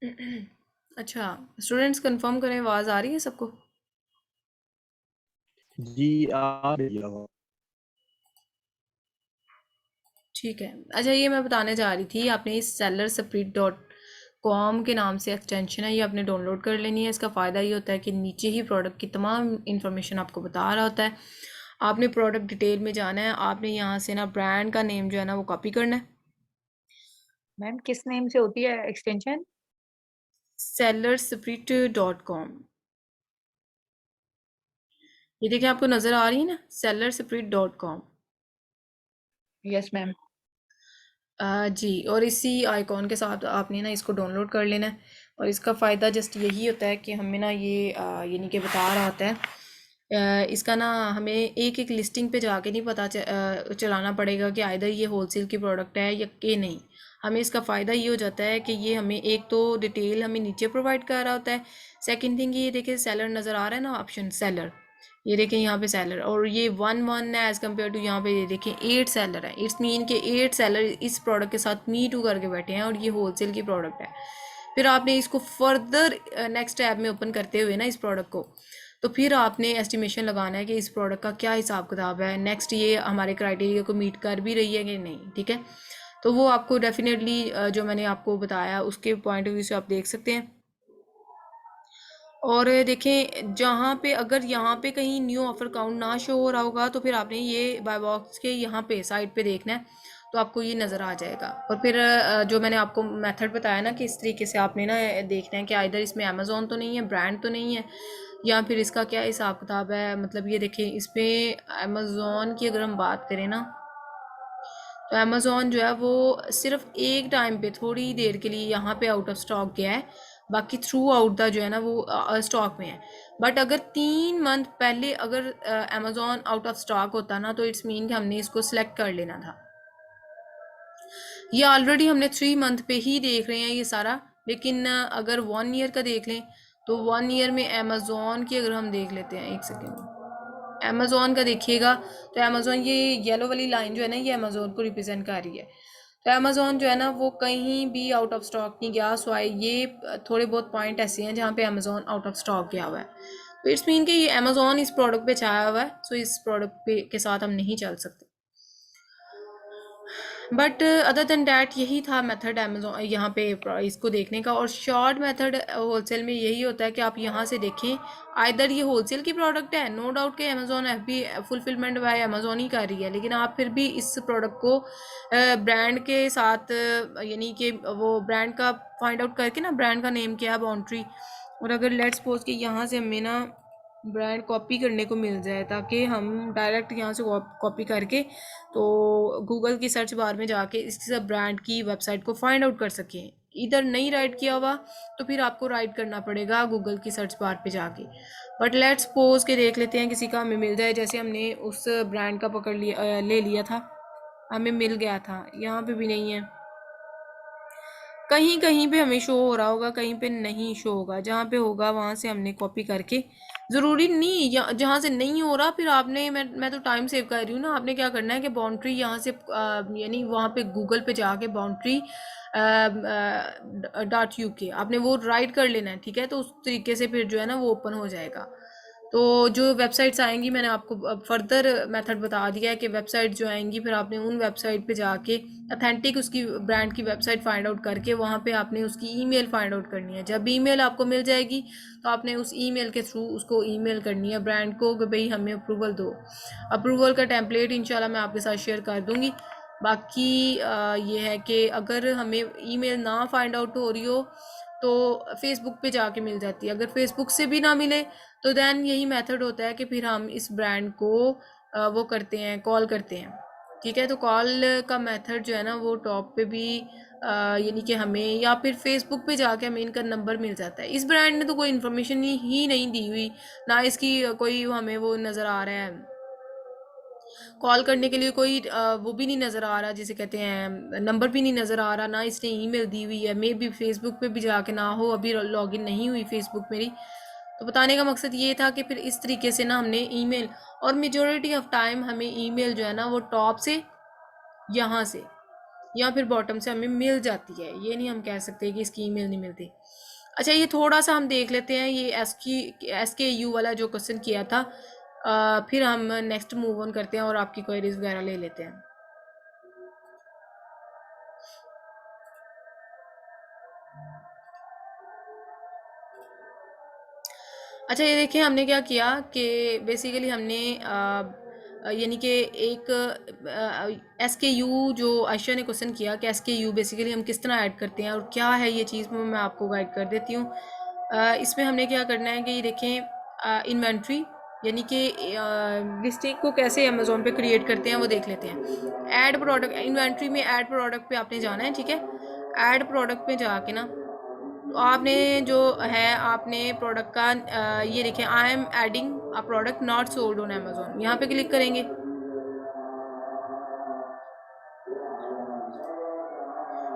अच्छा, students confirm करें, आवाज़ आ रही है सबको? जी आ रही है आवाज़। ठीक है। अच्छा, ये मैं बताने जा रही थी, आपने इस सेलर स्प्रिट डॉट कॉम के नाम से एक्सटेंशन है, ये आपने डाउनलोड कर लेनी है। इसका फ़ायदा ये होता है कि नीचे ही प्रोडक्ट की तमाम इंफॉर्मेशन आपको बता रहा होता है। आपने प्रोडक्ट डिटेल में जाना है, आपने यहाँ से ना ब्रांड का नेम जो है ना वो कॉपी करना है। मैम किस नेम से होती है extension? Seller Sprite dot com, ये देखिए आपको नज़र आ रही है ना, Seller Sprite dot com. Yes ma'am. जी, और इसी आइकॉन के साथ आपने ना इसको डाउनलोड कर लेना है। और इसका फ़ायदा जस्ट यही होता है कि हमें ना ये यानी कि बता रहा होता है, इसका ना हमें एक एक लिस्टिंग पे जाके नहीं पता चलाना पड़ेगा कि आइदर ये होलसेल की प्रोडक्ट है या कि नहीं। हमें इसका फ़ायदा ये हो जाता है कि ये हमें एक तो डिटेल हमें नीचे प्रोवाइड कर रहा होता है। सेकंड थिंग, ये देखिए सेलर नज़र आ रहा है ना ऑप्शन सेलर, ये देखें यहाँ पे सेलर, और ये 1 1 है एज़ कम्पेयर टू यहाँ पे ये देखें 8 सेलर है। इट्स मीन के 8 सेलर इस प्रोडक्ट के साथ मी टू करके बैठे हैं, और ये होलसेल की प्रोडक्ट है। फिर आपने इसको फर्दर नेक्स्ट टैब में ओपन करते हुए ना इस प्रोडक्ट को, तो फिर आपने एस्टिमेशन लगाना है कि इस प्रोडक्ट का क्या हिसाब किताब है, नेक्स्ट ये हमारे क्राइटेरिया को मीट कर भी रही है कि नहीं। ठीक है, तो वो आपको डेफिनेटली जो मैंने आपको बताया उसके पॉइंट ऑफ व्यू से आप देख सकते हैं। और देखें, जहाँ पे अगर यहाँ पे कहीं न्यू ऑफर काउंट ना शो हो रहा होगा तो फिर आपने ये बाय बॉक्स के यहाँ पे साइड पे देखना है, तो आपको ये नज़र आ जाएगा। और फिर जो मैंने आपको मेथड बताया ना कि इस तरीके से आपने ना देखना है कि आइदर इसमें अमेज़ोन तो नहीं है, ब्रांड तो नहीं है, या फिर इसका क्या हिसाब किताब है। मतलब ये देखें, इसमें अमेज़ोन की अगर हम बात करें ना, तो अमेज़ोन जो है वो सिर्फ एक टाइम पे थोड़ी देर के लिए यहाँ पे आउट ऑफ स्टॉक गया है, बाकी थ्रू आउट दा जो है ना वो स्टॉक में है। बट अगर 3 मंथ पहले अगर अमेज़ोन आउट ऑफ स्टॉक होता ना, तो इट्स मीन कि हमने इसको सिलेक्ट कर लेना था। ये ऑलरेडी हमने 3 मंथ पे ही देख रहे हैं ये सारा, लेकिन अगर 1 ईयर का देख लें, तो 1 ईयर में अमेज़ोन की अगर हम देख लेते हैं, एक सेकेंड, अमेज़ोन का देखिएगा, तो अमेज़ोन ये येलो वाली लाइन जो है ना, ये अमेज़ोन को रिप्रेजेंट कर रही है। तो अमेज़ोन जो है ना वो कहीं भी आउट ऑफ स्टॉक नहीं गया, सो आई ये थोड़े बहुत पॉइंट ऐसे हैं जहाँ पे अमेज़ोन आउट ऑफ स्टॉक गया हुआ है। तो इट्स मीन कि ये अमेज़ोन इस प्रोडक्ट पे छाया हुआ है, सो इस प्रोडक्ट पे के साथ हम नहीं चल सकते। बट अदर देन डैट यही था मेथड अमेजोन यहाँ पे इसको देखने का। और शॉर्ट मेथड होलसेल में यही होता है कि आप यहाँ से देखें, आइदर ये होलसेल की प्रोडक्ट है, नो डाउट के Amazon F B fulfilment by Amazon ही कर रही है, लेकिन आप फिर भी इस प्रोडक्ट को ब्रांड के साथ यानी कि वो ब्रांड का फाइंड आउट करके ना, ब्रांड का नेम क्या है, बाउंड्री, और अगर लेट्स सपोज कि यहाँ से हमें ना ब्रांड कॉपी करने को मिल जाए, ताकि हम डायरेक्ट यहाँ से कॉपी करके तो गूगल की सर्च बार में जाके इस सब ब्रांड की वेबसाइट को फाइंड आउट कर सकें। इधर नहीं राइट किया हुआ तो फिर आपको राइट करना पड़ेगा गूगल की सर्च बार पे जाके। बट लेट्स सपोज के देख लेते हैं किसी का हमें मिल जाए, जैसे हमने उस ब्रांड का पकड़ लिया ले लिया था, हमें मिल गया था, यहाँ पे भी नहीं है, कहीं कहीं पे हमें शो हो रहा होगा, कहीं पे नहीं शो होगा। जहाँ पे होगा वहां से हमने कॉपी करके, ज़रूरी नहीं जहाँ से नहीं हो रहा, फिर आपने मैं तो टाइम सेव कर रही हूँ ना, आपने क्या करना है कि बाउंड्री यहाँ से यानी वहाँ पे गूगल पे जाके बाउंड्री .uk आपने वो राइट कर लेना है। ठीक है, तो उस तरीके से फिर जो है ना वो ओपन हो जाएगा। तो जो वेबसाइट्स आएंगी, मैंने आपको फर्दर मेथड बता दिया है कि वेबसाइट जो आएंगी, फिर आपने उन वेबसाइट पे जाके अथेंटिक उसकी ब्रांड की वेबसाइट फाइंड आउट करके वहाँ पे आपने उसकी ईमेल फाइंड आउट करनी है। जब ईमेल आपको मिल जाएगी, तो आपने उस ईमेल के थ्रू उसको ईमेल करनी है ब्रांड को कि भाई हमें अप्रूवल दो। अप्रूवल का टेम्पलेट इंशाल्लाह मैं आपके साथ शेयर कर दूँगी। बाकी ये है कि अगर हमें ईमेल ना फाइंड आउट हो रही हो, तो फेसबुक पे जाके मिल जाती है। अगर फेसबुक से भी ना मिले, तो देन यही मेथड होता है कि फिर हम इस ब्रांड को वो करते हैं, कॉल करते हैं। ठीक है, तो कॉल का मेथड जो है ना वो टॉप पे भी यानी कि हमें, या फिर फेसबुक पे जाके हमें इनका नंबर मिल जाता है। इस ब्रांड ने तो कोई इन्फॉर्मेशन ही नहीं दी हुई, ना इसकी कोई हमें वो नज़र आ रहा है, कॉल करने के लिए कोई वो भी नहीं नज़र आ रहा, जिसे कहते हैं नंबर भी नहीं नज़र आ रहा, ना इसने ईमेल दी हुई है। मे बी फेसबुक पे भी जाके ना हो, अभी लॉगिन नहीं हुई फेसबुक मेरी। तो बताने का मकसद ये था कि फिर इस तरीके से ना हमने ईमेल, और मेजोरिटी ऑफ टाइम हमें ईमेल जो है ना वो टॉप से, यहाँ से या फिर बॉटम से हमें मिल जाती है। ये नहीं हम कह सकते कि इसकी ईमेल नहीं मिलती। अच्छा, ये थोड़ा सा हम देख लेते हैं ये SKU वाला जो क्वेश्चन किया था। फिर हम नेक्स्ट मूव ऑन करते हैं और आपकी क्वेरीज वगैरह ले लेते हैं। अच्छा, ये देखिए हमने क्या किया कि बेसिकली हमने यानी कि एक SKU जो आयशा ने क्वेश्चन किया कि SKU बेसिकली हम किस तरह ऐड करते हैं और क्या है ये चीज़, मैं आपको गाइड कर देती हूँ। इसमें हमने क्या करना है कि ये देखें इन्वेंट्री यानी कि लिस्टिंग को कैसे अमेज़ोन पे क्रिएट करते हैं वो देख लेते हैं। ऐड प्रोडक्ट, इन्वेंट्री में ऐड प्रोडक्ट पे आपने जाना है, ठीक है। ऐड प्रोडक्ट पे जाके ना, तो आपने जो है आपने प्रोडक्ट का ये देखिए I am adding a product not sold on Amazon, यहाँ पे क्लिक करेंगे।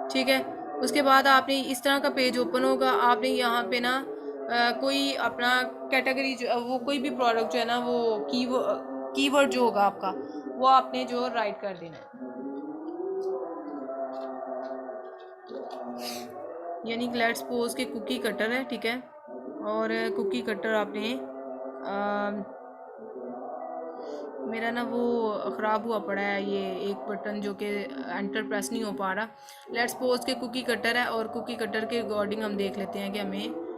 ठीक है, उसके बाद आपने इस तरह का पेज ओपन होगा। आपने यहाँ पे ना कोई अपना कैटेगरी जो वो कोई भी प्रोडक्ट जो है ना वो कीवर्ड जो होगा आपका वो आपने जो राइट कर देना है। यानी कि लेट्स सपोज के कुकी कटर है, ठीक है। और कुकी कटर आपने मेरा ना वो ख़राब हुआ पड़ा है ये एक बटन जो कि एंटर प्रेस नहीं हो पा रहा। लेट्स सपोज के कुकी कटर है और कुकी कटर के अकॉर्डिंग हम देख लेते हैं कि हमें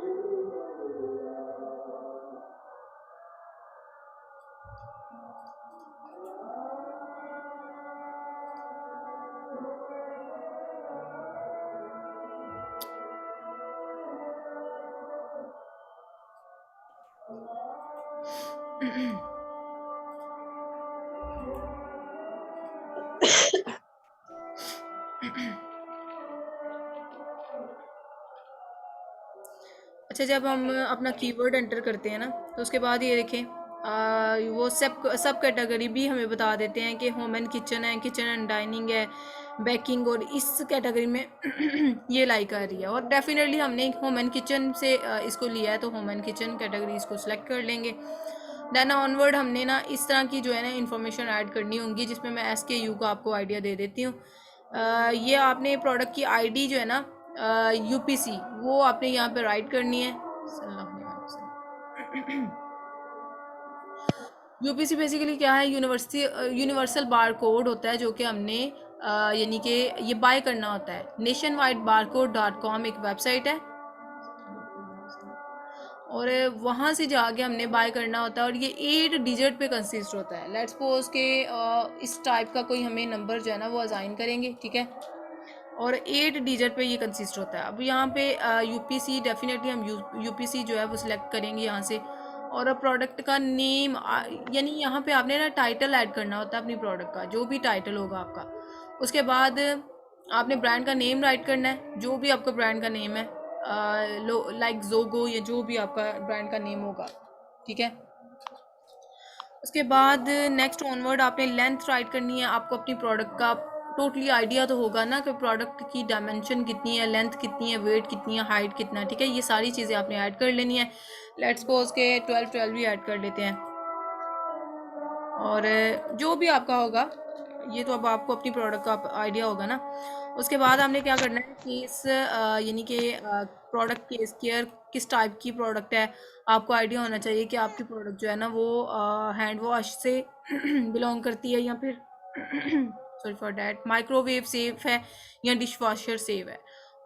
अच्छा, जब हम अपना कीवर्ड एंटर करते हैं ना तो उसके बाद ये देखें वो सब कैटेगरी भी हमें बता देते हैं कि होम एंड किचन है, किचन एंड डाइनिंग है, बेकिंग, और इस कैटेगरी में ये लाई कर रही है। और डेफिनेटली हमने होम एंड किचन से इसको लिया है तो होम एंड किचन कैटेगरी इसको सिलेक्ट कर लेंगे। देन ऑनवर्ड हमने ना इस तरह की जो है ना इन्फॉर्मेशन ऐड करनी होंगी, जिसमें मैं SKU का आपको आइडिया दे देती हूँ। ये आपने प्रोडक्ट की ID जो है ना UPC वो आपने यहाँ पे राइट करनी है। UPC बेसिकली क्या है, यूनिवर्सल बार कोड होता है जो कि हमने यानी कि ये बाय करना होता है। nationwidebarcode.com एक वेबसाइट है और वहाँ से जाके हमने बाय करना होता है और ये 8 डिजिट पे कंसिस्ट होता है। लेट्स सपोज के इस टाइप का कोई हमें नंबर जो है ना वो असाइन करेंगे, ठीक है। और 8 डिजिट पे ये कंसिस्ट होता है। अब यहाँ पे UPC डेफिनेटली हम UPC जो है वो सिलेक्ट करेंगे यहाँ से। और प्रोडक्ट का नेम यानी यहाँ पे आपने ना टाइटल ऐड करना होता है अपनी प्रोडक्ट का, जो भी टाइटल होगा आपका। उसके बाद आपने ब्रांड का नेम राइट करना है, जो भी आपका ब्रांड का नेम है, लाइक जोगो या जो भी आपका ब्रांड का नेम होगा, ठीक है। उसके बाद नेक्स्ट ऑनवर्ड आपने लेंथ राइट करनी है। आपको अपनी प्रोडक्ट का टोटली आइडिया तो होगा ना कि प्रोडक्ट की डायमेंशन कितनी है, लेंथ कितनी है, वेट कितनी है, हाइट कितना है, ठीक है। ये सारी चीज़ें आपने ऐड कर लेनी है। लेट्स सपोज के 12 भी ऐड कर लेते हैं। और जो भी आपका होगा, ये तो अब आपको अपनी प्रोडक्ट का आइडिया होगा ना। उसके बाद हमने क्या करना है कि इस यानी कि प्रोडक्ट केस केयर किस टाइप की प्रोडक्ट है, आपको आइडिया होना चाहिए कि आपकी प्रोडक्ट जो है ना वो हैंड वॉश से बिलोंग करती है या फिर sorry for that microwave safe है या डिश वॉशर सेफ है।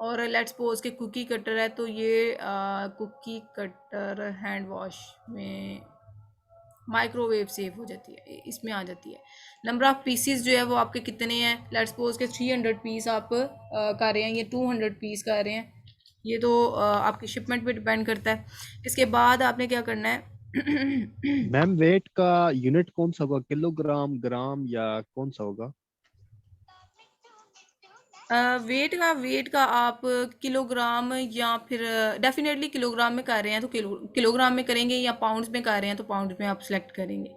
और लेट्स सपोज के कुकी कटर है तो ये कुकी कटर हैंड वॉश में माइक्रोवेव सेफ हो जाती है, इसमें आ जाती है। नंबर ऑफ पीसीस जो है वो आपके कितने हैं, लेट्स सपोज के 300 पीस आप कर रहे हैं, ये 200 पीस कर रहे हैं, ये तो आपकी शिपमेंट पे डिपेंड करता है। इसके बाद आपने क्या करना है मैम वेट का यूनिट कौन सा होगा, किलोग्राम, ग्राम या कौन सा होगा? वेट का आप किलोग्राम या फिर डेफिनेटली किलोग्राम में कर रहे हैं तो किलोग्राम में करेंगे, या पाउंड्स में कर रहे हैं तो पाउंड्स में आप सेलेक्ट करेंगे।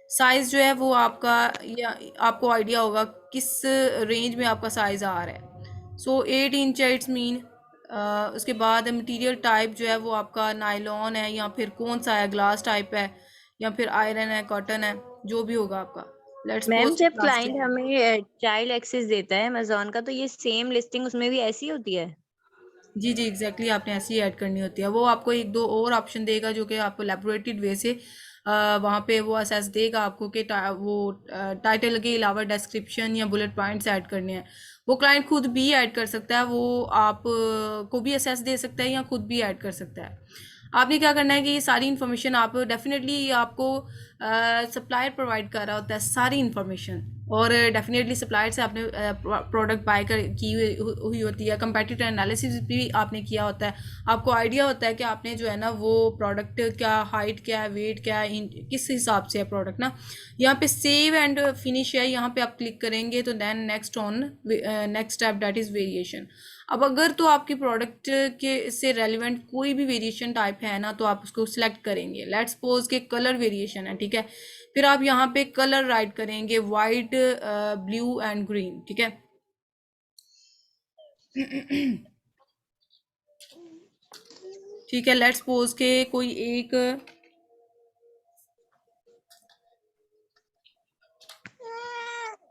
साइज़ जो है वो आपका, या आपको आइडिया होगा किस रेंज में आपका साइज़ आ रहा है। सो 8 इंच इट्स मीन। उसके बाद मटेरियल टाइप जो है वो आपका नायलॉन है या फिर कौन सा है, ग्लास टाइप है या फिर आयरन है, कॉटन है, जो भी होगा आपका। लेट्स मैम सपोज जब क्लास क्लाइंट 10। हमें चाइल्ड एक्सेस देता है अमेजोन का, तो ये सेम लिस्टिंग उसमें भी ऐसी होती है? जी जी एग्जैक्टली आपने ऐसे ही ऐड करनी होती है। वो आपको एक दो और ऑप्शन देगा जो कि आपको लेबोरेटेड वे से वहाँ पे वो असेस देगा आपको कि वो टाइटल के अलावा डिस्क्रिप्शन या बुलेट पॉइंट्स ऐड करने हैं। वो क्लाइंट खुद भी ऐड कर सकता है, वो आप को भी असेस दे सकता है या खुद भी ऐड कर सकता है। आपने क्या करना है कि ये सारी इन्फॉर्मेशन आप डेफिनेटली आपको सप्लायर प्रोवाइड कर रहा होता है सारी इन्फॉर्मेशन, और डेफिनेटली सप्लायर से आपने प्रोडक्ट बाय कर की हुई होती है, कंपेटिटिव एनालिसिस भी आपने किया होता है, आपको आइडिया होता है कि आपने जो है ना वो प्रोडक्ट क्या हाइट क्या है, वेट क्या है, किस हिसाब से है प्रोडक्ट ना। यहाँ पे सेव एंड फिनिश है, यहाँ पे आप क्लिक करेंगे तो then next on next step that is variation. अब अगर तो आपकी प्रोडक्ट के से रेलिवेंट कोई भी वेरिएशन टाइप है ना तो आप उसको सिलेक्ट करेंगे। लेट्स सपोज के कलर वेरिएशन है, ठीक है। फिर आप यहाँ पे कलर राइट करेंगे वाइट, ब्लू एंड ग्रीन, ठीक है। ठीक है, लेट्स सपोज के कोई एक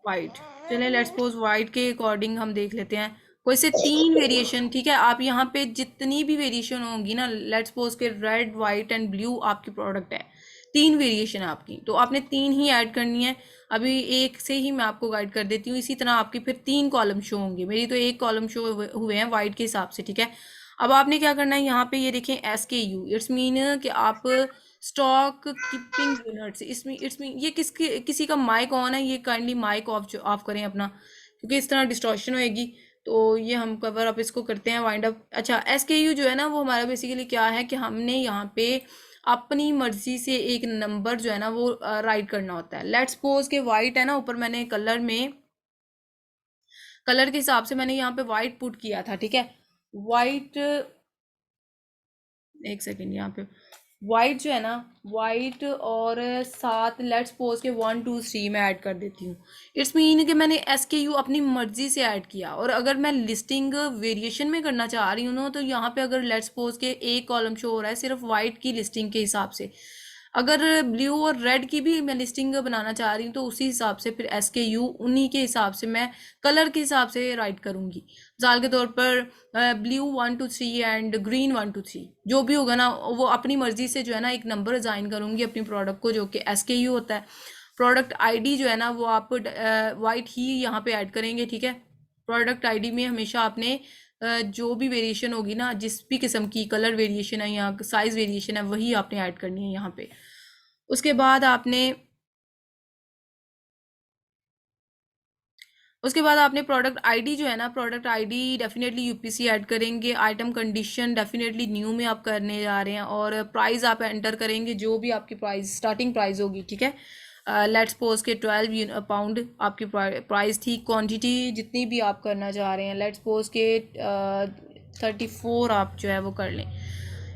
वाइट, चलिए लेट्स सपोज वाइट के अकॉर्डिंग हम देख लेते हैं कोई से 3 वेरिएशन, ठीक है। आप यहाँ पे जितनी भी वेरिएशन होंगी ना, लेट्स सपोज के रेड वाइट एंड ब्लू आपकी प्रोडक्ट है, 3 वेरिएशन है आपकी, तो आपने 3 ही ऐड करनी है। अभी एक से ही मैं आपको गाइड कर देती हूँ। इसी तरह आपकी फिर 3 कॉलम शो होंगे, मेरी तो एक कॉलम शो हुए हैं वाइट के हिसाब से, ठीक है। अब आपने क्या करना है, यहाँ पे ये देखें SKU, इट्स मीन कि आप स्टॉक कीपिंग यूनिट्स, इसमें इट्स मीन ये किसी का माइक ऑन है, ये काइंडली माइक ऑफ करें अपना, क्योंकि इस तरह डिस्टॉर्शन होएगी। तो ये हम कवर अप इसको करते हैं वाइंड अप। अच्छा, SKU जो है ना वो हमारा बेसिकली क्या है कि हमने यहाँ पे अपनी मर्जी से एक नंबर जो है ना वो राइट करना होता है। लेट्स सपोज के वाइट है ना, ऊपर मैंने कलर के हिसाब से मैंने यहाँ पे वाइट पुट किया था, ठीक है। वाइट, एक सेकेंड, यहाँ पे वाइट जो है ना, वाइट और साथ लेट्स सपोज के 1 2 3 में ऐड कर देती हूँ। इट्स मीन कि मैंने SKU अपनी मर्जी से ऐड किया। और अगर मैं लिस्टिंग वेरिएशन में करना चाह रही हूँ ना, तो यहाँ पे अगर लेट्स सपोज के एक कॉलम शो हो रहा है सिर्फ वाइट की लिस्टिंग के हिसाब से, अगर ब्लू और रेड की भी मैं लिस्टिंग बनाना चाह रही हूँ तो उसी हिसाब से फिर SKU उन्हीं के हिसाब से मैं कलर के हिसाब से राइट करूँगी। मिसाल के तौर पर ब्लू 1 2 3 एंड ग्रीन 1 2 3 जो भी होगा ना वो अपनी मर्जी से जो है ना एक नंबर असाइन करूँगी अपनी प्रोडक्ट को, जो कि SKU होता है। प्रोडक्ट ID जो है ना वो आप वाइट ही यहाँ पे ऐड करेंगे, ठीक है। प्रोडक्ट ID में हमेशा आपने जो भी वेरिएशन होगी ना, जिस भी किस्म की कलर वेरिएशन है या साइज वेरिएशन है, वही आपने ऐड करनी है यहाँ पे। उसके बाद आपने प्रोडक्ट आईडी जो है ना, product ID definitely UPC add करेंगे। आइटम कंडीशन डेफिनेटली न्यू में आप करने जा रहे हैं, और प्राइस आप एंटर करेंगे जो भी आपकी प्राइस स्टार्टिंग प्राइस होगी, ठीक है। लेट्स सपोज के 12 पाउंड आपकी प्राइस थी। क्वांटिटी जितनी भी आप करना चाह रहे हैं, लेट्स सपोज के 34 आप जो है वो कर लें।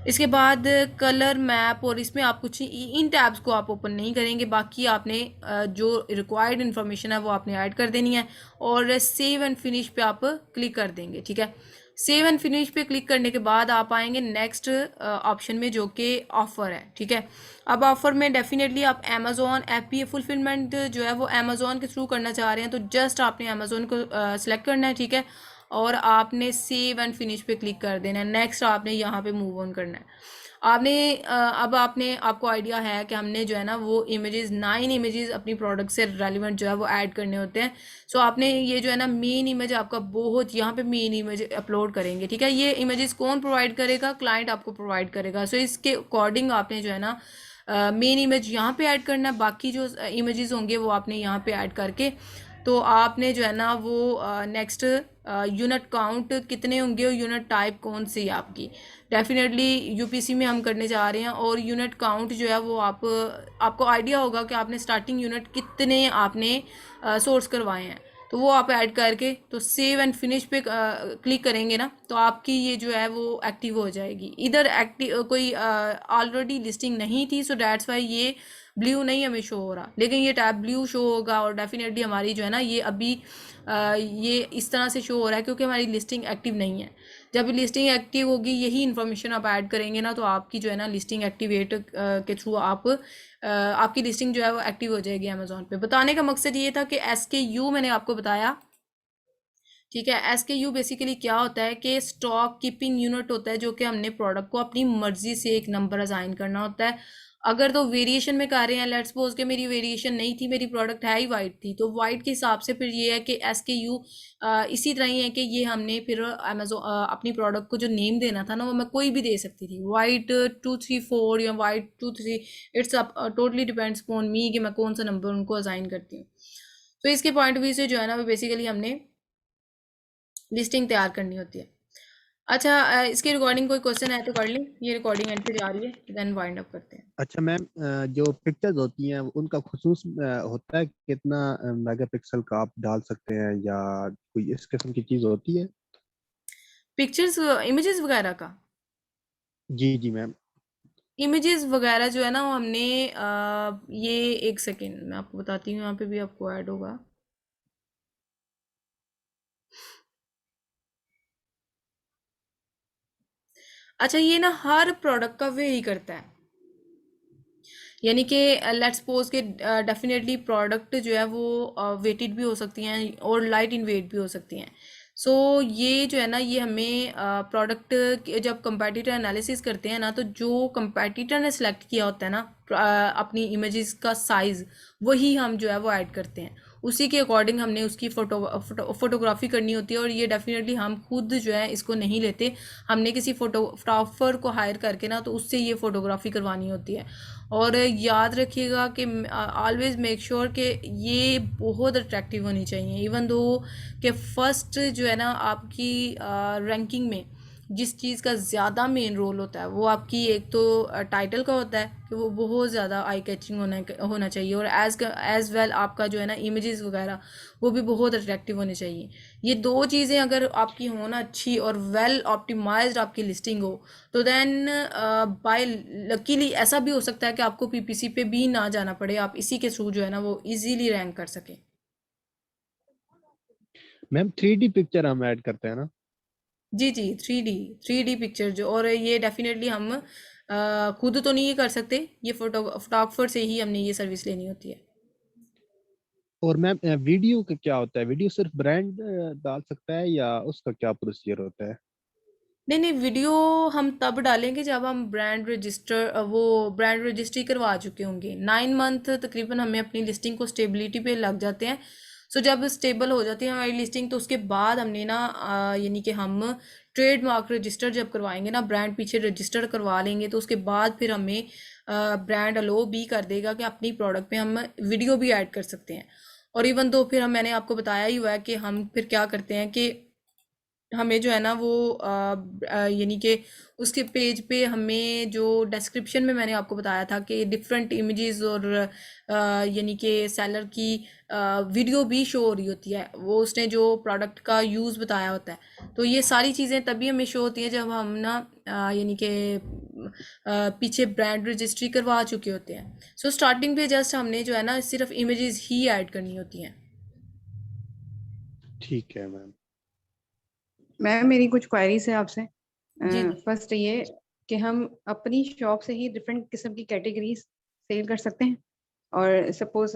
इसके बाद कलर मैप, और इसमें आप कुछ इन टैब्स को आप ओपन नहीं करेंगे, बाकी आपने जो रिक्वायर्ड इन्फॉर्मेशन है वो आपने ऐड कर देनी है। और सेव एंड फिनिश पे आप क्लिक कर देंगे, ठीक है। सेव एंड फिनिश पे क्लिक करने के बाद आप आएंगे नेक्स्ट ऑप्शन में, जो कि ऑफर है, ठीक है। अब ऑफर में डेफिनेटली आप अमेजोन FBA फुलफिलमेंट जो है वो अमेजोन के थ्रू करना चाह रहे हैं, तो जस्ट आपने अमेजोन को सिलेक्ट करना है, ठीक है। और आपने सेव एंड फिनिश पे क्लिक कर देना है। नेक्स्ट आपने यहाँ पे मूव ऑन करना है। अब आपको आइडिया है कि हमने जो है ना वो इमेजेस 9 इमेजेस अपनी प्रोडक्ट से रेलिवेंट जो है वो ऐड करने होते हैं। सो आपने ये जो है ना मेन इमेज आपका बहुत यहाँ पे मेन इमेज अपलोड करेंगे, ठीक है। ये इमेजेस कौन प्रोवाइड करेगा? क्लाइंट आपको प्रोवाइड करेगा। सो इसके अकॉर्डिंग आपने जो है ना मेन इमेज यहाँ पे ऐड करना है, बाकी जो इमेजेस होंगे वो आपने यहाँ पे ऐड करके, तो आपने जो है ना वो नेक्स्ट यूनिट काउंट कितने होंगे और यूनिट टाइप कौन सी है आपकी, डेफिनेटली यूपीसी में हम करने जा रहे हैं। और यूनिट काउंट जो है वो आपको आइडिया होगा कि आपने स्टार्टिंग यूनिट कितने आपने सोर्स करवाए हैं, तो वो आप ऐड करके तो सेव एंड फिनिश पे क्लिक करेंगे ना, तो आपकी ये जो है वो एक्टिव हो जाएगी। इधर एक्टिव कोई ऑलरेडी लिस्टिंग नहीं थी, सो डैट्स वाई ये ब्लू नहीं हमें शो हो रहा, लेकिन ये टैब ब्लू शो होगा और डेफिनेटली हमारी जो है ना ये अभी ये इस तरह से शो हो रहा है क्योंकि हमारी लिस्टिंग एक्टिव नहीं है। जब लिस्टिंग एक्टिव होगी, यही इन्फॉर्मेशन आप ऐड करेंगे ना, तो आपकी जो है ना लिस्टिंग एक्टिवेट के थ्रू आपकी लिस्टिंग जो है वो एक्टिव हो जाएगी अमेजोन पे। बताने का मकसद ये था कि SKU मैंने आपको बताया, ठीक है। SKU बेसिकली क्या होता है कि स्टॉक कीपिंग यूनिट होता है, जो कि हमने प्रोडक्ट को अपनी मर्जी से एक नंबर असाइन करना होता है। अगर तो वेरिएशन में कर रहे हैं, लेट्स सपोज कि मेरी वेरिएशन नहीं थी, मेरी प्रोडक्ट है ही वाइट थी, तो वाइट के हिसाब से फिर ये है कि SKU इसी तरह ही है कि ये हमने फिर अमेजोन अपनी प्रोडक्ट को जो नेम देना था ना, वो मैं कोई भी दे सकती थी, वाइट 234 या white 23। It's totally depends upon मी कि मैं कौन सा नंबर उनको असाइन करती हूँ। तो इसके पॉइंट ऑफ व्यू से जो है ना वो बेसिकली हमने लिस्टिंग तैयार करनी होती है। अच्छा, इसकी रिकॉर्डिंग कोई क्वेश्चन है तो कर लें, ये रिकॉर्डिंग एंड पे जा रही है, देन वाइंड अप करते हैं। अच्छा मैम, जो पिक्चर्स होती हैं उनका खुसूस होता है कितना मेगापिक्सल का आप डाल सकते हैं, या कोई इस किस्म की चीज होती है? पिक्चर्स इमेजेस वगैरह का, जी जी मैम। इमेजेस वगैरह जो है ना वो हमने ये एक सेकेंड मैं आपको बताती हूँ, यहाँ पे भी आपको ऐड होगा। अच्छा, ये ना हर प्रोडक्ट का वेरी करता है, यानी कि लेट्स सपोज के डेफिनेटली प्रोडक्ट जो है वो वेटेड भी हो सकती हैं और लाइट इन वेट भी हो सकती हैं। सो ये जो है ना ये हमें प्रोडक्ट जब कंपैटिटर एनालिसिस करते हैं ना, तो जो कंपैटिटर ने सेलेक्ट किया होता है ना अपनी इमेजेस का साइज़, वही हम जो है वो ऐड करते हैं, उसी के अकॉर्डिंग हमने उसकी फोटोग्राफी करनी होती है। और ये डेफिनेटली हम खुद जो है इसको नहीं लेते, हमने किसी फोटोग्राफर को हायर करके ना तो उससे ये फोटोग्राफी करवानी होती है। और याद रखिएगा कि ऑलवेज मेक श्योर कि ये बहुत अट्रैक्टिव होनी चाहिए, इवन दो कि फर्स्ट जो है ना आपकी रैंकिंग में जिस चीज़ का ज़्यादा मेन रोल होता है वो आपकी एक तो टाइटल का होता है कि वो बहुत ज़्यादा आई कैचिंग होना चाहिए, और एज वेल आपका जो है ना इमेजेस वगैरह वो भी बहुत अट्रैक्टिव होने चाहिए। ये दो चीज़ें अगर आपकी हो ना अच्छी और वेल ऑप्टिमाइज्ड आपकी लिस्टिंग हो, तो देन बाय लकीली ऐसा भी हो सकता है कि आपको PPC पे भी ना जाना पड़े, आप इसी के थ्रू जो है ना वो इजीली रैंक कर सकें। मैम 3D पिक्चर हम ऐड करते हैं ना? जी जी, 3D पिक्चर जो, और ये डेफिनेटली हम खुद तो नहीं कर सकते, ये फोटोग्राफर से ही हमने ये सर्विस लेनी होती है। और मैम वीडियो का क्या होता है? वीडियो सिर्फ ब्रांड डाल सकता है या उसका क्या प्रोसीजर होता है? नहीं नहीं, वीडियो हम तब डालेंगे जब हम ब्रांड रजिस्ट्री करवा चुके होंगे। 9 मंथ तकरीबन हमें अपनी लिस्टिंग को स्टेबिलिटी पे लग जाते हैं। सो जब स्टेबल हो जाती है हमारी लिस्टिंग, तो उसके बाद हमने ना यानी कि हम ट्रेडमार्क रजिस्टर जब करवाएंगे ना, ब्रांड पीछे रजिस्टर करवा लेंगे, तो उसके बाद फिर हमें ब्रांड अलो भी कर देगा कि अपनी प्रोडक्ट पे हम वीडियो भी ऐड कर सकते हैं। और इवन तो फिर मैंने आपको बताया ही हुआ है कि हम फिर क्या करते हैं कि हमें जो है ना वो यानी कि उसके पेज पे हमें जो डिस्क्रिप्शन में मैंने आपको बताया था कि डिफरेंट इमेजेस और यानी कि सेलर की वीडियो भी शो हो रही होती है, वो उसने जो प्रोडक्ट का यूज़ बताया होता है। तो ये सारी चीज़ें तभी हमें शो होती हैं जब हम ना यानी कि पीछे ब्रांड रजिस्ट्री करवा चुके होते हैं। सो स्टार्टिंग पे जस्ट हमने जो है ना सिर्फ इमेजेस ही ऐड करनी होती हैं। ठीक है मैम। मैम मेरी कुछ क्वेरीज है आपसे। जी जी। फर्स्ट ये कि हम अपनी शॉप से ही डिफरेंट किस्म की कैटेगरीज सेल कर सकते हैं, और सपोज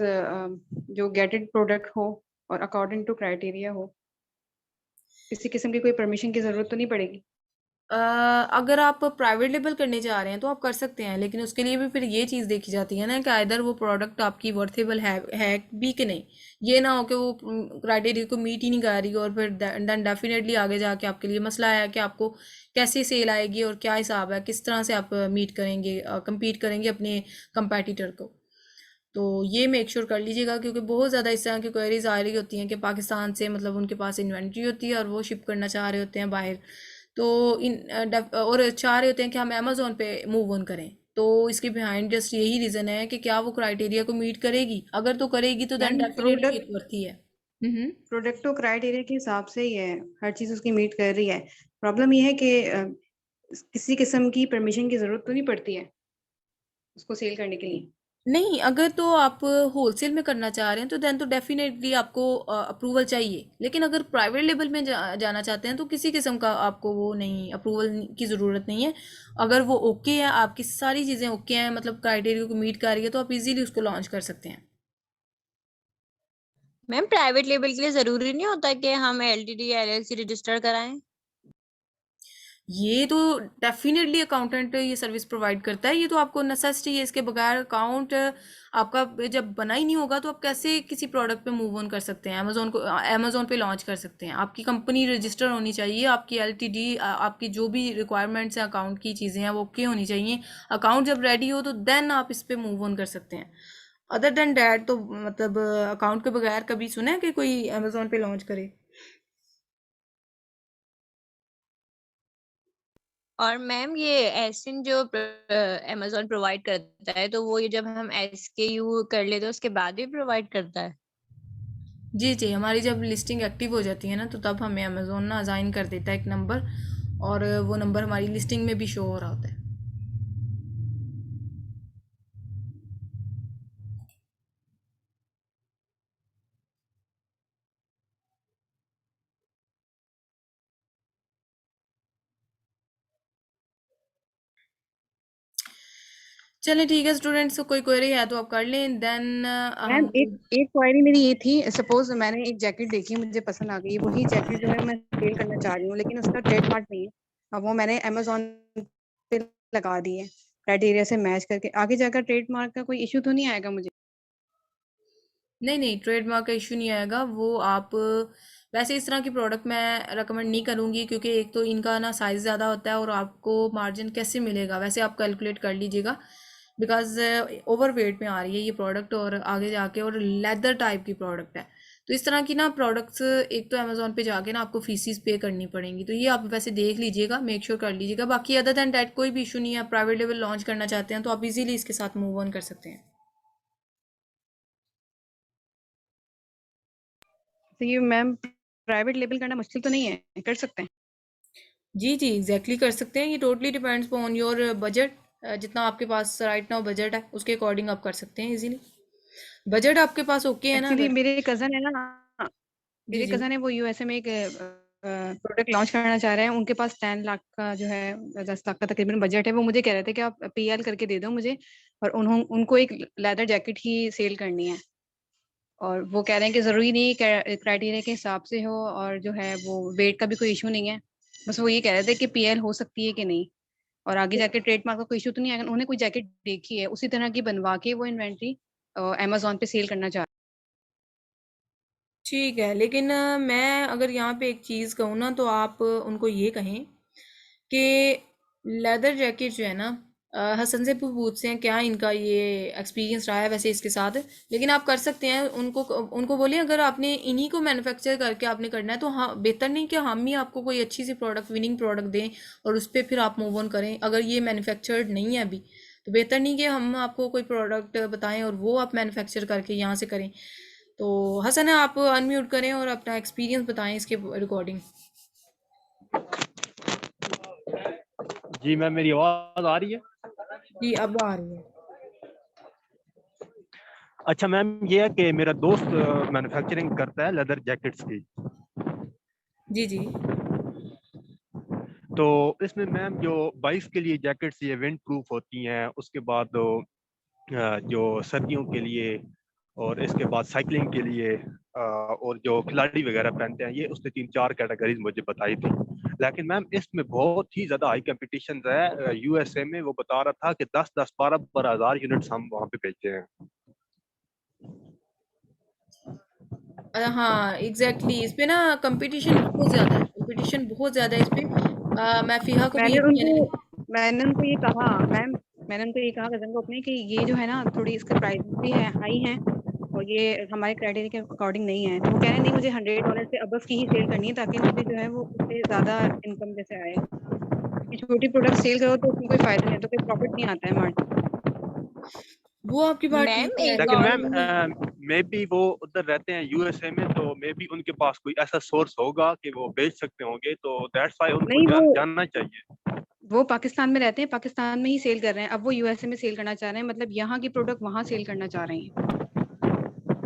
जो गेटेड प्रोडक्ट हो और अकॉर्डिंग टू क्राइटेरिया हो, किसी किस्म की कोई परमिशन की जरूरत तो नहीं पड़ेगी? अगर आप प्राइवेट लेबल करने जा रहे हैं तो आप कर सकते हैं, लेकिन उसके लिए भी फिर ये चीज़ देखी जाती है ना कि आइदर वो प्रोडक्ट आपकी वर्थेबल है भी कि नहीं। ये ना हो कि वो क्राइटेरिया को मीट ही नहीं कर रही और फिर देन डेफिनेटली आगे जाके आपके लिए मसला है कि आपको कैसे सेल आएगी और क्या हिसाब है, किस तरह से आप मीट करेंगे, compete करेंगे अपने कंपेटिटर को। तो ये मेक श्योर कर लीजिएगा, क्योंकि बहुत ज़्यादा इस तरह की क्वेरीज आ रही होती हैं कि पाकिस्तान से मतलब उनके पास इन्वेंट्री होती है और वो शिप करना चाह रहे होते हैं बाहर, तो और चाह रहे होते हैं कि हम अमेजोन पे मूव ऑन करें। तो इसके बिहाइंड जस्ट यही रीज़न है कि क्या वो क्राइटेरिया को मीट करेगी, अगर तो करेगी तो देन मैम डेफिनेटली एक वर्थी है। प्रोडक्ट तो क्राइटेरिया के हिसाब से ही है, हर चीज उसकी मीट कर रही है। प्रॉब्लम ये है कि किसी किस्म की परमिशन की जरूरत तो नहीं पड़ती है उसको सेल करने के लिए। नहीं, अगर तो आप होलसेल में करना चाह रहे हैं तो देन तो डेफिनेटली आपको अप्रूवल चाहिए, लेकिन अगर प्राइवेट लेवल में जाना चाहते हैं तो किसी किस्म का आपको वो नहीं, अप्रूवल की ज़रूरत नहीं है। अगर वो ओके है, आपकी सारी चीज़ें ओके हैं, मतलब क्राइटेरिया को मीट कर रही है, तो आप इजीली उसको लॉन्च कर सकते हैं। मैम प्राइवेट लेबल के लिए जरूरी नहीं होता कि हम एलटीडी या एलएलसी रजिस्टर कराएं? ये तो डेफिनेटली अकाउंटेंट ये सर्विस प्रोवाइड करता है, ये तो आपको नेसेसिटी है, इसके बगैर अकाउंट आपका जब बना ही नहीं होगा तो आप कैसे किसी प्रोडक्ट पे मूव ऑन कर सकते हैं, अमेजोन पे लॉन्च कर सकते हैं। आपकी कंपनी रजिस्टर होनी चाहिए, आपकी एलटीडी, आपकी जो भी रिक्वायरमेंट्स हैं अकाउंट की चीज़ें हैं वो ओके होनी चाहिए। अकाउंट जब रेडी हो तो देन आप इस पे मूव ऑन कर सकते हैं। अदर देन डैट तो मतलब अकाउंट के बगैर कभी सुना है कि कोई अमेजोन पे लॉन्च करे? और मैम ये एसिन जो अमेजोन प्रोवाइड करता है, तो वो ये जब हम एसकेयू कर लेते हैं उसके बाद भी प्रोवाइड करता है? जी जी, हमारी जब लिस्टिंग एक्टिव हो जाती है ना, तो तब हमें अमेज़ोन ना असाइन कर देता है एक नंबर, और वो नंबर हमारी लिस्टिंग में भी शो हो रहा होता है। चलिए ठीक है स्टूडेंट्स, तो कोई क्वेरी है तो आप कर लें, देन मैम हम एक एक क्वायरी मेरी ये थी, सपोज मैंने एक जैकेट देखी, मुझे पसंद आ गई, वही जैकेट जो है मैं सेल करना चाह रही हूँ, लेकिन उसका ट्रेडमार्क नहीं है। अब वो मैंने अमेजोन पे लगा दी है क्राइटेरिया से मैच करके, आगे जाकर ट्रेडमार्क का कोई इशू तो नहीं आएगा मुझे? नहीं नहीं, ट्रेडमार्क का इशू नहीं आएगा। वो आप वैसे इस तरह की प्रोडक्ट मैं रेकमेंड नहीं करूँगी, क्योंकि एक तो इनका ना साइज़ ज़्यादा होता है, और आपको मार्जिन कैसे मिलेगा, वैसे आप कैलकुलेट कर लीजिएगा, बिकॉज ओवर वेट में आ रही है ये प्रोडक्ट, और आगे जाके और लेदर टाइप की प्रोडक्ट है। तो इस तरह की ना प्रोडक्ट्स एक तो अमेजोन पे जाके ना आपको फीसिस पे करनी पड़ेंगी, तो ये आप वैसे देख लीजिएगा, मेक श्योर कर लीजिएगा। बाकी अदर दैन डैट कोई भी इशू नहीं है, प्राइवेट लेवल लॉन्च करना चाहते हैं तो आप इजीली इसके साथ मूव ऑन कर सकते हैं। तो ये मैम प्राइवेट लेबल करना मुश्किल तो नहीं है, कर सकते हैं? जी जी, एग्जैक्टली कर सकते हैं। ये totally depends on your budget, जितना आपके पास राइट नाउ बजट है उसके अकॉर्डिंग आप कर सकते हैं इजीली। बजट आपके पास ओके है ना एक्चुअली अगर? मेरे कजन है ना, जी मेरे जी। कजन है, वो यूएसए में एक प्रोडक्ट लॉन्च करना चाह रहे हैं, उनके पास 10 लाख का जो है, 10 लाख का तकरीबन बजट है। वो मुझे कह रहे थे कि आप पीएल करके दे दो मुझे, और उनको एक लेदर जैकेट ही सेल करनी है, और वो कह रहे हैं कि जरूरी नहीं क्राइटेरिया के हिसाब से हो, और जो है वो वेट का भी कोई इशू नहीं है। बस वो ये कह रहे थे कि पीएल हो सकती है कि नहीं, और आगे जाके ट्रेडमार्क का कोई इशू तो नहीं आएगा। उन्होंने कोई जैकेट देखी है उसी तरह की बनवा के वो इन्वेंट्री अमेजोन पे सेल करना चाह ठीक है, लेकिन मैं अगर यहाँ पे एक चीज़ कहूँ ना, तो आप उनको ये कहें कि लेदर जैकेट जो है ना, हसन से पूछते हैं क्या इनका ये एक्सपीरियंस रहा है वैसे इसके साथ। लेकिन आप कर सकते हैं, उनको उनको बोलिए अगर आपने इन्हीं को मैन्युफैक्चर करके आपने करना है तो हाँ, बेहतर नहीं कि हम ही आपको कोई अच्छी सी प्रोडक्ट, विनिंग प्रोडक्ट दें और उस पर फिर आप मूव ऑन करें। अगर ये मैन्युफैक्चर्ड नहीं है अभी, तो बेहतर नहीं कि हम आपको कोई प्रोडक्ट बताएं और वो आप मैन्युफैक्चर करके यहाँ से करें। तो हसन, आप अनम्यूट करें और अपना एक्सपीरियंस बताएं इसके रिकॉर्डिंग। जी मैम, मेरी आवाज आ रही है? जी, अब आ रही है। अच्छा मैम, ये है कि मेरा दोस्त मैन्युफैक्चरिंग करता है लेदर जैकेट्स की। जी जी। तो इसमें मैम जो बाइक्स के लिए जैकेट्स ये विंड प्रूफ होती हैं, उसके बाद जो सर्दियों के लिए, और इसके बाद साइकिलिंग के लिए, और जो खिलाड़ी वगैरह पहनते हैं, ये उसने 3-4 कैटेगरीज मुझे बताई थी। लेकिन मैम इसमें बहुत ही ज्यादा हाई कंपटीशन है। यूएसए में वो बता रहा था कि 10-10, 12-12 हजार यूनिट्स हम वहाँ पे बेचते हैं। हाँ एग्जैक्टली, इस पे ना कंपटीशन बहुत ज़्यादा है, कंपटीशन बहुत ज़्यादा है इस पे। मैं फ़िहा को भी मैंने मैंने उनको ये कहा मैम, मैंने उनको ये कहा कजन को अपने कि ये जो है ना, थोड़ी इसके प्राइस भी है, हाई है, और ये हमारे क्राइटेरिया के अकॉर्डिंग नहीं है। तो वो कह रहे नहीं, मुझे $100 से अबव की ही सेल करनी है, ताकि मुझे जो है वो उससे ज्यादा इनकम जैसे आए। क्योंकि छोटी प्रोडक्ट सेल करो तो उसमें कोई फायदा नहीं है, तो कोई प्रॉफिट नहीं आता है मार्जिन। वो आपकी बात मैम ठीक है, एक लेकिन और मैम मे बी वो उधर रहते हैं यूएसए में, तो मे बी उनके पास कोई ऐसा सोर्स होगा कि वो बेच सकते होंगे, तो दैट्स व्हाई उनको नहीं वो जानना चाहिए। वो पाकिस्तान में रहते हैं, पाकिस्तान में ही सेल कर रहे हैं, अब वो यूएसए में सेल करना चाह रहे हैं, मतलब यहाँ की प्रोडक्ट वहाँ सेल करना चाह रहे हैं।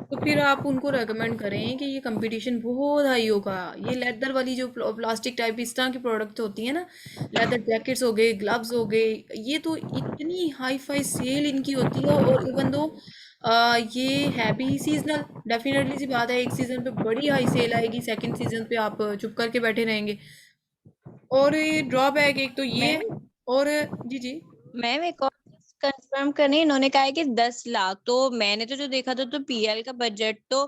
तो फिर आप उनको रेकमेंड करें कि ये कंपटीशन बहुत हाई होगा। ये लेदर वाली जो प्लास्टिक टाइप इस तरह की प्रोडक्ट्स होती है ना, लेदर जैकेट्स हो गए, ग्लव्स हो गए, ये तो इतनी हाई फाई सेल इनकी होती है। और इवन दो ये है भी सीजनल, डेफिनेटली सी बात है, एक सीजन पे बड़ी हाई सेल आएगी, सेकंड सीजन पे आप चुप करके बैठे रहेंगे। और ये ड्रॉबैक एक तो ये है। मैम और जी जी। मैम एक और कंफर्म करनी, इन्होंने कहा है कि 10 लाख, तो मैंने तो जो देखा था तो पीएल का बजट तो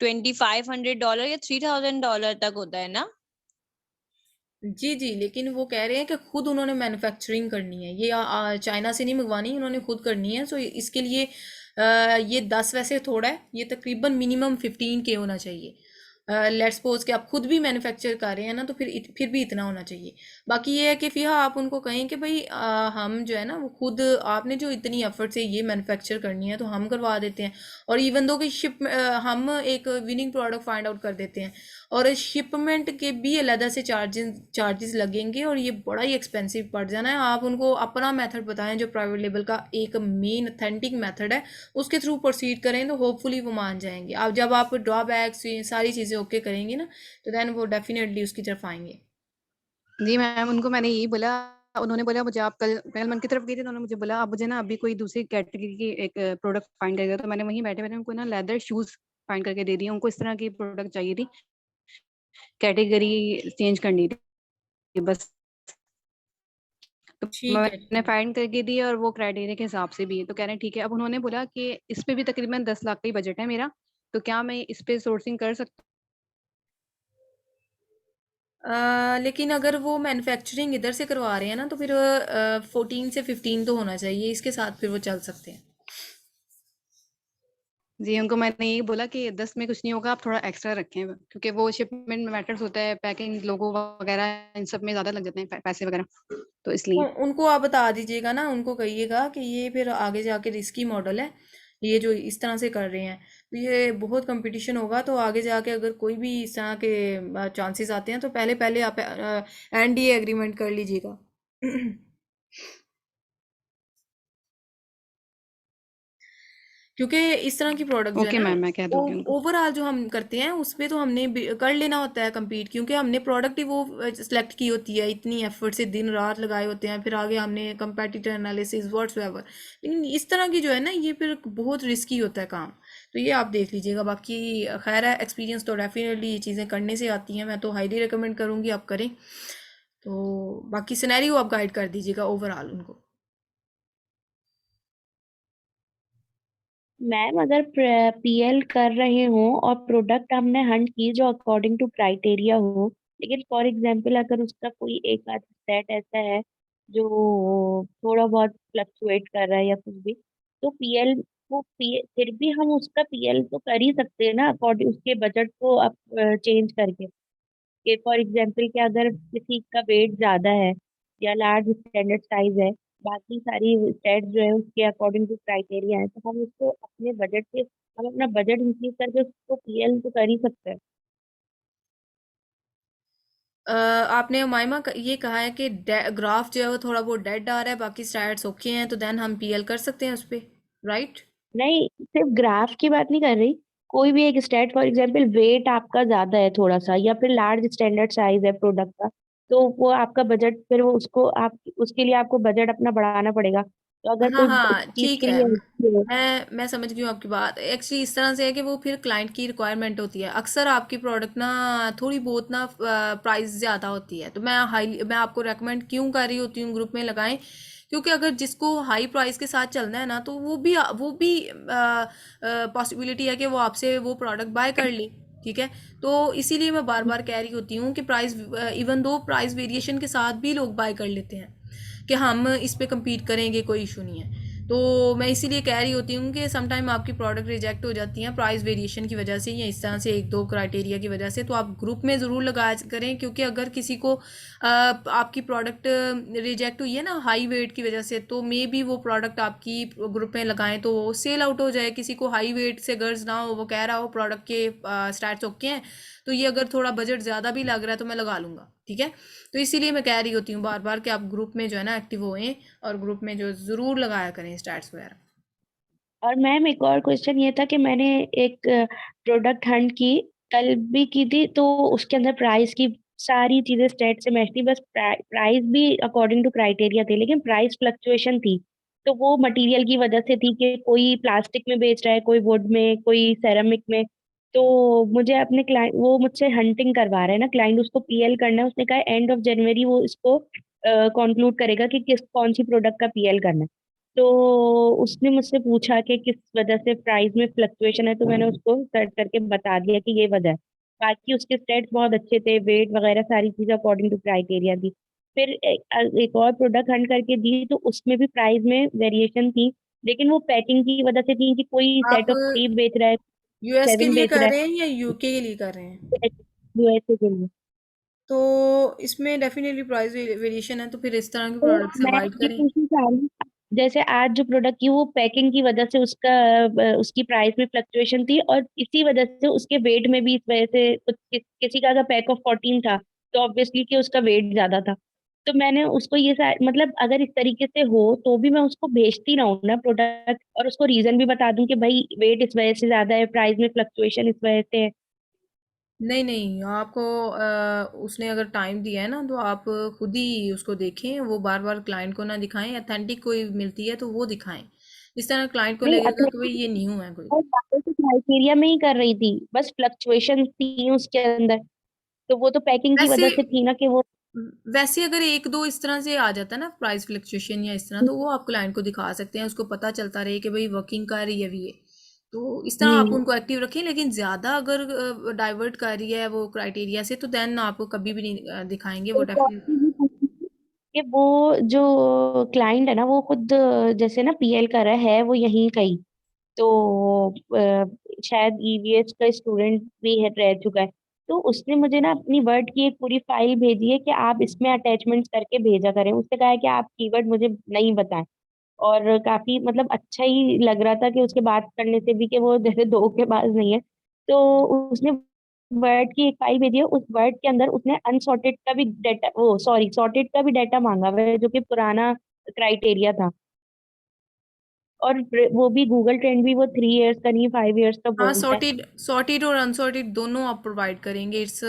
$2500 या $3000 तक होता है ना। जी जी, लेकिन वो कह रहे हैं कि खुद उन्होंने मैन्युफैक्चरिंग करनी है, ये चाइना से नहीं मंगवानी, उन्होंने खुद करनी है। सो इसके लिए ये 10 वैसे थोड़ा है, ये तकरीबन मिनिमम 15K होना चाहिए। लेट्स सपोज कि आप खुद भी मैन्युफैक्चर कर रहे हैं ना, तो फिर भी इतना होना चाहिए। बाकी ये है कि फिर आप उनको कहें कि भाई हम जो है ना वो खुद, आपने जो इतनी एफर्ट से ये मैन्युफैक्चर करनी है तो हम करवा देते हैं। और इवन दो कि हम एक विनिंग प्रोडक्ट फाइंड आउट कर देते हैं, और शिपमेंट के भी अलग से चार्जेस लगेंगे, और ये बड़ा ही एक्सपेंसिव पड़ जाना है। आप उनको अपना मेथड बताएं जो प्राइवेट लेबल का एक मेन ऑथेंटिक मेथड है, उसके थ्रू प्रोसीड करें तो होपफुली वो मान जाएंगे। आप जब आप ड्रॉबैक्स ये सारी चीज़ें ओके करेंगे ना, तो देन वो डेफिनेटली उसकी तरफ आएंगे। जी मैम, उनको मैंने यही बोला, उन्होंने बोला मुझे, आप कल पहल मन की तरफ गई थी तो उन्होंने मुझे बोला आप मुझे ना अभी कोई दूसरी कैटेगरी की एक प्रोडक्ट फाइंड करेगा, तो मैंने वहीं बैठे बैठे उनको ना लेदर शूज फाइंड करके दे दिया। उनको इस तरह की प्रोडक्ट चाहिए थी, कैटेगरी चेंज करनी थी बस। तो ठीक है मैंने फाइंड करके दी और वो क्राइटेरिया के हिसाब से भी है, तो कह रहे हैं ठीक है। अब उन्होंने बोला कि इस पे भी तकरीबन 10 लाख का ही बजट है मेरा, तो क्या मैं इस पे सोर्सिंग कर सकती लेकिन अगर वो मैन्युफैक्चरिंग इधर से करवा रहे हैं ना, तो फिर 14 से 15 तो होना चाहिए, इसके साथ फिर वो चल सकते हैं। हूँ? जी, उनको मैंने यही बोला कि 10 में कुछ नहीं होगा, आप थोड़ा एक्स्ट्रा रखें, क्योंकि वो शिपमेंट में मैटर्स होता है, पैकिंग, लोगो वगैरह इन सब में ज्यादा लग जाते हैं पैसे वगैरह, तो इसलिए। उनको आप बता दीजिएगा ना, उनको कहिएगा कि ये फिर आगे जाके रिस्की मॉडल है, ये जो इस तरह से कर रहे हैं, तो ये बहुत कंपटीशन होगा, तो आगे जाके अगर कोई भी इस तरह के चांसेस आते हैं तो पहले पहले आप एनडीए एग्रीमेंट कर लीजिएगा। क्योंकि इस तरह की प्रोडक्ट जो है ओके ना, मैम, मैं कह दूंगी उनको। ओवरऑल जो हम करते हैं उस पे तो हमने कर लेना होता है compete, क्योंकि हमने प्रोडक्ट ही वो सेलेक्ट की होती है, इतनी एफर्ट से दिन रात लगाए होते हैं, फिर आगे हमने कंपेटिटर एनालिसिस व्हाट्सएवर। लेकिन इस तरह की जो है ना, ये फिर बहुत रिस्की होता है काम, तो ये आप देख लीजिएगा। बाकी खैर है, एक्सपीरियंस तो डेफिनेटली ये चीज़ें करने से आती हैं, मैं तो हाईली रिकमेंड करूँगी आप करें। तो बाकी सिनेरियो आप गाइड कर दीजिएगा ओवरऑल उनको। मैम अगर पीएल कर रहे हो और प्रोडक्ट हमने हंट की जो अकॉर्डिंग टू क्राइटेरिया हो, लेकिन फॉर एग्जांपल अगर उसका कोई एक आध सेट ऐसा है जो थोड़ा बहुत फ्लक्चुएट कर रहा है या कुछ भी, तो पीएल को फिर भी हम उसका पीएल तो कर ही सकते हैं ना, अकॉर्डिंग उसके बजट को आप चेंज करके। कि फॉर एग्जाम्पल कि अगर किसी का वेट ज्यादा है या लार्ज स्टैंडर्ड साइज है, बाकी सारी स्टेट जो है उसके अकॉर्डिंग टू क्राइटेरिया है, तो हम उसको अपने बजट से, हम अपना बजट इंक्रीज करके उसको पीएल तो कर ही सकते हैं। आपने माइमा ये कहा है कि ग्राफ जो है वो थोड़ा बहुत डेड आ रहा है, बाकी स्टैट्स ओके हैं, तो देन हम पीएल कर सकते हैं उस पे, राइट? नहीं, सिर्फ ग्राफ की बात नहीं कर रही, कोई भी एक स्टेट, फॉर एग्जाम्पल वेट आपका ज्यादा है थोड़ा सा या फिर लार्ज स्टैंडर्ड साइज है प्रोडक्ट का, तो वो आपका बजट, फिर वो उसको आप उसके लिए आपको बजट अपना बढ़ाना पड़ेगा। तो अगर हाँ कोई उस हाँ चीज ठीक के है। लिए मैं समझ गई हूँ आपकी बात। एक्चुअली इस तरह से है कि वो फिर क्लाइंट की रिक्वायरमेंट होती है, अक्सर आपकी प्रोडक्ट ना थोड़ी बहुत ना प्राइस ज़्यादा होती है, तो मैं आपको रेकमेंड क्यों कर रही होती हूँ ग्रुप में लगाएं, क्योंकि अगर जिसको हाई प्राइस के साथ चलना है ना, तो वो भी पॉसिबिलिटी है कि वो आपसे वो प्रोडक्ट बाय कर ले। ठीक है, तो इसीलिए मैं बार बार कह रही होती हूँ कि price, even though price variation के साथ भी लोग बाय कर लेते हैं कि हम इस पे compete करेंगे, कोई इशू नहीं है। तो मैं इसीलिए कह रही होती हूँ कि समटाइम आपकी प्रोडक्ट रिजेक्ट हो जाती हैं प्राइस वेरिएशन की वजह से, या इस तरह से एक दो क्राइटेरिया की वजह से, तो आप ग्रुप में ज़रूर लगाया करें, क्योंकि अगर किसी को आपकी प्रोडक्ट रिजेक्ट हुई है ना हाई वेट की वजह से, तो मे बी वो प्रोडक्ट आपकी ग्रुप में लगाएं तो वो सेल आउट हो जाए। किसी को हाई वेट से गर्ज ना हो, वो कह रहा हो प्रोडक्ट के स्टैट्स ओके हैं, तो ये अगर थोड़ा बजट ज़्यादा भी लग रहा है तो मैं लगा लूँगा, ठीक है। तो इसीलिए मैं कह रही होती हूँ बार बार कि आप ग्रुप में जो है ना एक्टिव होएं और ग्रुप में जो ज़रूर लगाया करें स्टैट्स वगैरह। और मैम एक और क्वेश्चन ये था कि मैंने एक प्रोडक्ट हंट की, कल भी की थी, तो उसके अंदर प्राइस की सारी चीजें स्टेट से मैच थी, बस प्राइस भी अकॉर्डिंग टू क्राइटेरिया थे, लेकिन प्राइस फ्लक्चुएशन थी। तो वो मटेरियल की वजह से थी कि कोई प्लास्टिक में बेच रहा है, कोई वुड में, कोई सेरामिक में। तो मुझे अपने क्लाइंट, वो मुझसे हंटिंग करवा रहा है ना क्लाइंट, उसको पीएल करना है, उसने कहा एंड ऑफ जनवरी वो इसको कंक्लूड करेगा कि किस कौन सी प्रोडक्ट का पीएल करना है। तो उसने मुझसे पूछा कि किस वजह से प्राइस में फ्लक्चुएशन है, तो मैंने उसको सर्च करके बता दिया कि ये वजह है। बाकी उसके स्टेट्स बहुत अच्छे थे, वेट वगैरह सारी चीजें अकॉर्डिंग टू क्राइटेरिया थी। फिर एक और प्रोडक्ट हंट करके दी, तो उसमें भी प्राइस में वेरिएशन थी, लेकिन वो पैकिंग की वजह से थी कि कोई आप सेट ऑफ 3 बेच रहा है, यूएस के 7 लिए बेच कर रहा रहे हैं या यूके के लिए कर रहे हैं? है यूएसए के लिए। तो इसमें डेफिनेटली प्राइस वेरिएशन है, तो फिर इस तरह के तो प्रोडक्ट से मैं अवॉइड ये करें। पूछना चाह रही हूँ, जैसे आज जो प्रोडक्ट की वो पैकिंग की वजह से उसका उसकी प्राइस में फ्लक्चुएशन थी, और इसी वजह से उसके वेट में भी इस वजह से कुछ किसी का अगर पैक ऑफ 14 था, तो ऑब्वियसली कि उसका वेट ज्यादा था। तो मैंने उसको ये मतलब अगर इस तरीके से हो तो भी मैं उसको भेजती रहूँ ना प्रोडक्ट, और उसको रीजन भी बता दूं कि भाई वेट इस वजह से ज्यादा है, प्राइस में फ्लक्चुएशन इस वजह से है। नहीं नहीं, आपको उसने अगर टाइम दिया है ना तो आप खुद ही उसको देखें, वो बार बार क्लाइंट को ना दिखाएं, अथेंटिक कोई मिलती है तो वो दिखाएं। इस तरह क्लाइंट को नहीं, लगेगा कि भाई अथेंटिक ये न्यू है कोई। और क्राइटेरिया में ही कर रही थी, बस फ्लक्चुएशन थी उसके अंदर, तो वो तो पैकिंग की वैसे वजह से थी ना कि वो। वैसे अगर एक दो इस तरह से आ जाता है ना प्राइस फ्लक्चुएशन या इस तरह, तो वो आप क्लाइंट को दिखा सकते हैं, उसको पता चलता रहे कि भाई वर्किंग कर रही है अभी ये। तो इस तरह आप हम्म उनको एक्टिव रखें, लेकिन ज़्यादा अगर डाइवर्ट कर रही है वो क्राइटेरिया से, तो देन आपको कभी भी नहीं दिखाएंगे वो एक और डेफिनेटली। चीज़ ये पूछनी थी कि वो जो क्लाइंट है ना, वो खुद जैसे ना पीएल कर रहा है वो यहीं कहीं, तो शायद ईवीएस का स्टूडेंट भी है, रह चुका है। तो उसने मुझे ना अपनी वर्ड की एक पूरी फाइल भेजी है कि आप इसमें अटैचमेंट्स करके भेजा करें, उसने कहा है कि आप कीवर्ड मुझे नहीं बताएं। और काफी मतलब अच्छा ही लग रहा था कि उसके बात करने से भी कि वो जैसे धोखेबाज नहीं है। तो उसने वर्ड की एक फाइल भेजी है, उस वर्ड के अंदर उसने अनसॉर्टेड का भी डाटा, वो सॉरी सॉर्टेड का भी डाटा मांगा हुआ है, जो कि पुराना क्राइटेरिया था। और वो भी गूगल ट्रेंड भी वो 3 इयर्स का नहीं 5 इयर्स का हाँ, बोलता है। सॉर्टेड सॉर्टेड और अनसॉर्टेड दोनों आप प्रोवाइड करेंगे। इट्स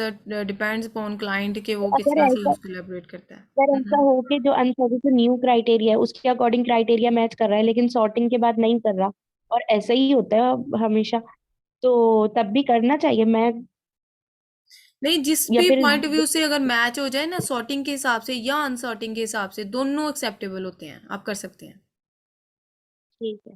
डिपेंड्स अपॉन क्लाइंट के तो वो किस तरह से उसको एलेबोरेट करता है। अगर ऐसा हो कि जो अनसॉर्टेड जो न्यू क्राइटेरिया है उसके अकॉर्डिंग क्राइटेरिया मैच कर रहा है, लेकिन सॉर्टिंग के बाद नहीं कर रहा, और ऐसा ही होता है हमेशा, तो तब भी करना चाहिए मैं, नहीं, जिस या भी फिर। पॉइंट ऑफ व्यू से अगर मैच हो जाए ना, सॉर्टिंग के हिसाब से या अनसॉर्टिंग के हिसाब से, दोनों एक्सेप्टेबल होते हैं, आप कर सकते हैं। ठीक है।